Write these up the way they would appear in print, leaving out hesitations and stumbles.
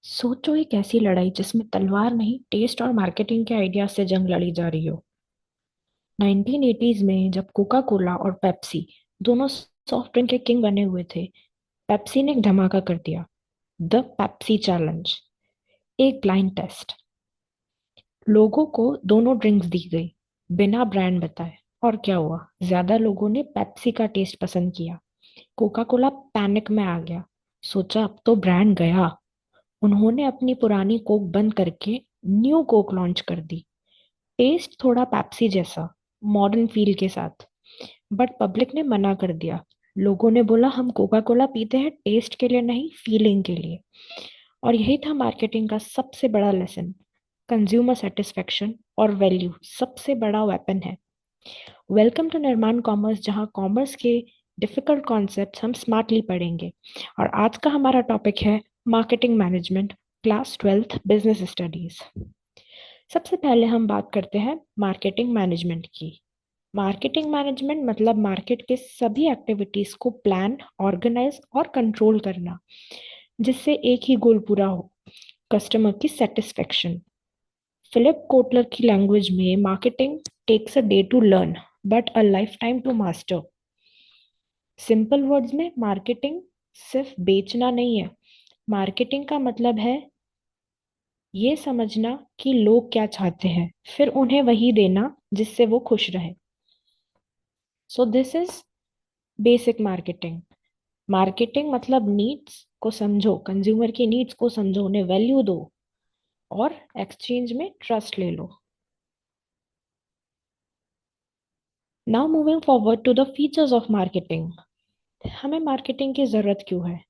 सोचो एक ऐसी लड़ाई जिसमें तलवार नहीं टेस्ट और मार्केटिंग के आइडिया से जंग लड़ी जा रही हो। 1980s में जब कोका कोला और पेप्सी दोनों सॉफ्ट ड्रिंक के किंग बने हुए थे, पेप्सी ने एक धमाका कर दिया। द पेप्सी चैलेंज, एक ब्लाइंड टेस्ट। लोगों को दोनों ड्रिंक्स दी गई बिना ब्रांड बताए, और क्या हुआ? ज्यादा लोगों ने पेप्सी का टेस्ट पसंद किया। कोका कोला पैनिक में आ गया, सोचा अब तो ब्रांड गया। उन्होंने अपनी पुरानी कोक बंद करके न्यू कोक लॉन्च कर दी। टेस्ट थोड़ा पेप्सी जैसा, मॉडर्न फील के साथ। बट पब्लिक ने मना कर दिया। लोगों ने बोला हम कोका कोला पीते हैं टेस्ट के लिए नहीं, फीलिंग के लिए। और यही था मार्केटिंग का सबसे बड़ा लेसन। कंज्यूमर सेटिस्फेक्शन और वैल्यू सबसे बड़ा वेपन है। वेलकम टू निर्माण कॉमर्स, जहां कॉमर्स के डिफिकल्ट कॉन्सेप्ट्स हम स्मार्टली पढ़ेंगे। और आज का हमारा टॉपिक है marketing management, class 12th business studies. सबसे पहले हम बात करते हैं मार्केटिंग मैनेजमेंट की। मार्केटिंग मैनेजमेंट मतलब मार्केट के सभी एक्टिविटीज को प्लान, ऑर्गेनाइज और कंट्रोल करना, जिससे एक ही गोल पूरा हो, कस्टमर की सेटिस्फेक्शन। फिलिप कोटलर की लैंग्वेज में marketing takes a day to learn but a lifetime to master. Simple words में मार्केटिंग सिर्फ बेचना नहीं है। मार्केटिंग का मतलब है ये समझना कि लोग क्या चाहते हैं, फिर उन्हें वही देना जिससे वो खुश रहे। So this is basic marketing. Marketing मतलब नीड्स को समझो, कंज्यूमर की नीड्स को समझो, उन्हें वैल्यू दो और एक्सचेंज में ट्रस्ट ले लो। Now moving forward to the features of marketing. हमें मार्केटिंग की जरूरत क्यों है?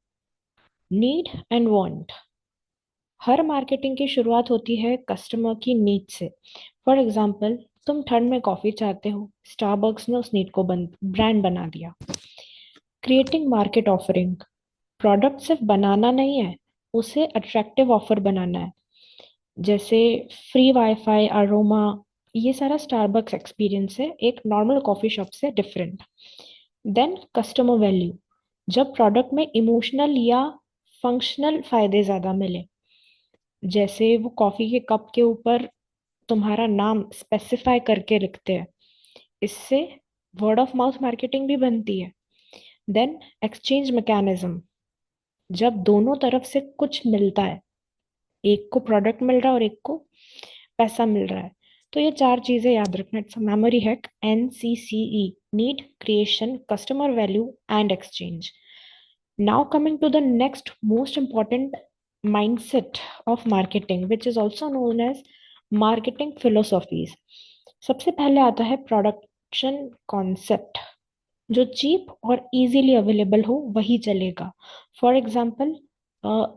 Need and want. हर मार्केटिंग की शुरुआत होती है कस्टमर की नीड से। फॉर एग्जाम्पल, तुम ठंड में कॉफी चाहते हो, स्टारबक्स ने उस नीड को ब्रांड बना दिया। क्रिएटिंग मार्केट ऑफरिंग, प्रोडक्ट सिर्फ बनाना नहीं है, उसे अट्रैक्टिव ऑफर बनाना है। जैसे फ्री वाईफाई, अरोमा, ये सारा स्टारबक्स एक्सपीरियंस है, एक नॉर्मल कॉफी शॉप से डिफरेंट। देन कस्टमर वैल्यू, जब प्रोडक्ट में इमोशनल या फंक्शनल फायदे ज्यादा मिले। जैसे वो कॉफी के कप के ऊपर तुम्हारा नाम स्पेसिफाई करके लिखते हैं, इससे वर्ड ऑफ माउथ मार्केटिंग भी बनती है। देन एक्सचेंज मैकेनिज्म, जब दोनों तरफ से कुछ मिलता है, एक को प्रोडक्ट मिल रहा है और एक को पैसा मिल रहा है। तो ये चार चीजें याद रखना, it's memory hack, NCCE: need, creation, customer value and exchange. Now coming to the next most important mindset of marketing, which is also known as marketing philosophies. सबसे पहले आता है प्रोडक्शन कॉन्सेप्ट। जो चीप और इजीली अवेलेबल हो वही चलेगा। For example,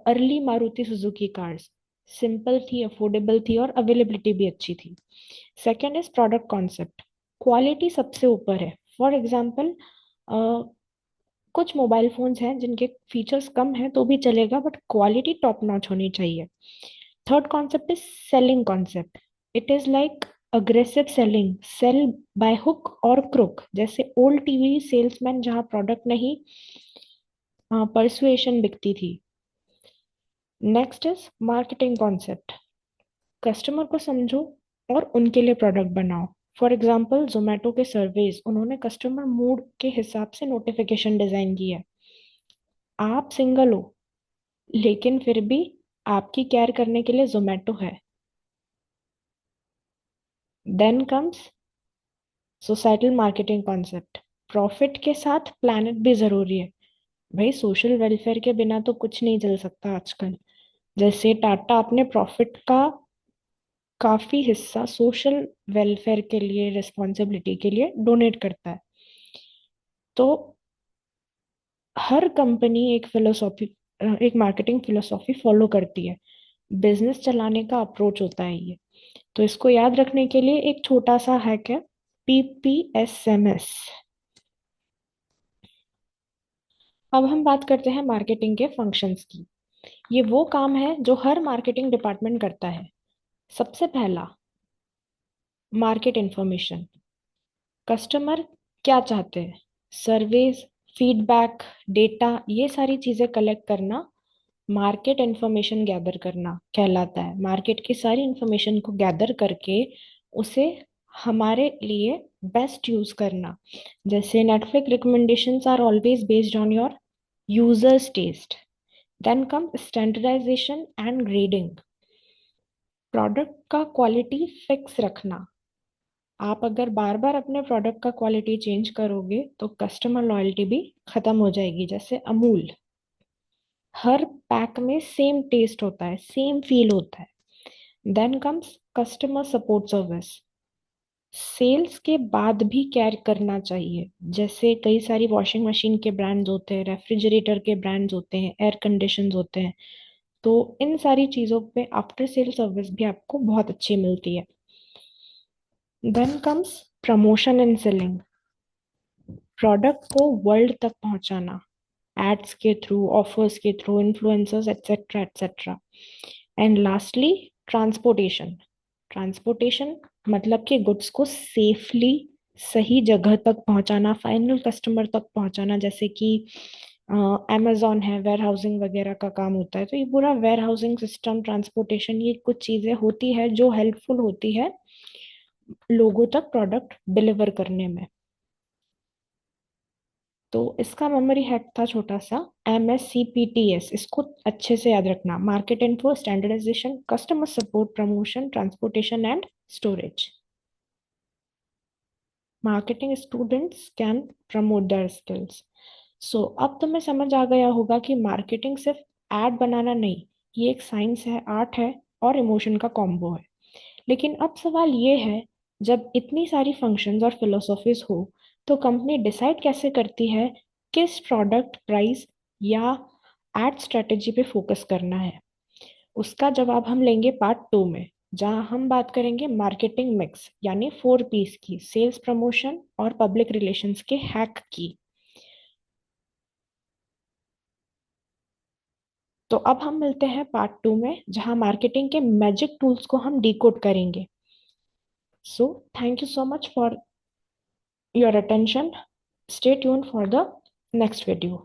early Maruti Suzuki cars simple थी, अफोर्डेबल थी और अवेलेबिलिटी भी अच्छी थी। Second is product concept, quality सबसे ऊपर है। फॉर एग्जाम्पल, कुछ मोबाइल फोन्स हैं जिनके फीचर्स कम हैं तो भी चलेगा, बट क्वालिटी टॉप नॉच होनी चाहिए। Third concept is selling concept. It is like aggressive selling, sell by hook और क्रुक, जैसे ओल्ड टीवी सेल्समैन, जहां प्रोडक्ट नहीं परसुएशन बिकती थी। Next is marketing concept, customer को समझो और उनके लिए प्रोडक्ट बनाओ। फॉर एग्जाम्पल, जोमेटो के सर्वेज, उन्होंने कस्टमर मूड के हिसाब से नोटिफिकेशन डिजाइन की है। आप सिंगल हो, लेकिन फिर भी आपकी केयर करने के लिए जोमेटो है। Then comes societal marketing concept, profit के साथ प्लानट भी जरूरी है। भाई सोशल वेलफेयर के बिना तो कुछ नहीं चल सकता आजकल। जैसे टाटा अपने प्रॉफिट का काफी हिस्सा सोशल वेलफेयर के लिए, रिस्पॉन्सिबिलिटी के लिए डोनेट करता है। तो हर कंपनी एक फिलोसॉफी, एक मार्केटिंग फिलोसॉफी फॉलो करती है। बिजनेस चलाने का अप्रोच होता है ये। तो इसको याद रखने के लिए एक छोटा सा हैक है, PPSMS। अब हम बात करते हैं मार्केटिंग के फंक्शंस की। ये वो काम है जो हर मार्केटिंग डिपार्टमेंट करता है। सबसे पहला, मार्केट इंफॉर्मेशन। कस्टमर क्या चाहते हैं, सर्वेज, फीडबैक, डेटा, ये सारी चीजें कलेक्ट करना मार्केट इंफॉर्मेशन गैदर करना कहलाता है। मार्केट की सारी इंफॉर्मेशन को गैदर करके उसे हमारे लिए बेस्ट यूज करना। जैसे Netflix recommendations are always based on your users taste. Then come standardisation and grading. Product का क्वालिटी फिक्स रखना। आप अगर बार बार अपने प्रोडक्ट का क्वालिटी चेंज करोगे तो कस्टमर लॉयल्टी भी खत्म हो जाएगी। जैसे अमूल, हर पैक में सेम टेस्ट होता है, सेम फील होता है। Then comes customer support service. Sales के बाद भी केयर करना चाहिए। जैसे कई सारी वॉशिंग मशीन के ब्रांड्स होते हैं, रेफ्रिजरेटर के ब्रांड्स होते हैं, एयर कंडीशंस होते हैं। तो इन सारी चीज़ों पे आफ्टर सेल सर्विस भी आपको बहुत अच्छी मिलती है। Then comes promotion and selling. Product को वर्ल्ड तक पहुंचाना, एड्स के थ्रू, ऑफर्स के through, influencers etcetera etcetera. And lastly transportation. Transportation मतलब कि गुड्स को सेफली सही जगह तक पहुंचाना, फाइनल कस्टमर तक पहुंचाना। जैसे कि अमेजोन है, वेयर हाउसिंग वगैरह का काम होता है, तो ये पूरा वेयर हाउसिंग सिस्टम, ट्रांसपोर्टेशन, ये कुछ चीजें होती है जो हेल्पफुल होती है लोगों तक प्रोडक्ट डिलीवर करने में। तो इसका मेमोरी हैक था छोटा सा, MSCPTS। इसको अच्छे से याद रखना: market info, standardisation, customer support, promotion, transportation and storage. Marketing students can promote their skills. So अब तुम्हें समझ आ गया होगा कि मार्केटिंग सिर्फ एड बनाना नहीं, ये एक साइंस है, आर्ट है और इमोशन का कॉम्बो है। लेकिन अब सवाल ये है, जब इतनी सारी फंक्शंस और फिलोसॉफीज हो तो कंपनी डिसाइड कैसे करती है किस प्रोडक्ट, प्राइस या एड स्ट्रेटेजी पे फोकस करना है? उसका जवाब हम लेंगे पार्ट 2 में, जहां हम बात करेंगे मार्केटिंग मिक्स यानी 4 Ps की, सेल्स, प्रमोशन और पब्लिक रिलेशंस के हैक की। तो अब हम मिलते हैं पार्ट 2 में, जहां मार्केटिंग के मैजिक टूल्स को हम डिकोड करेंगे। So thank you so much for your attention. Stay tuned for the next video.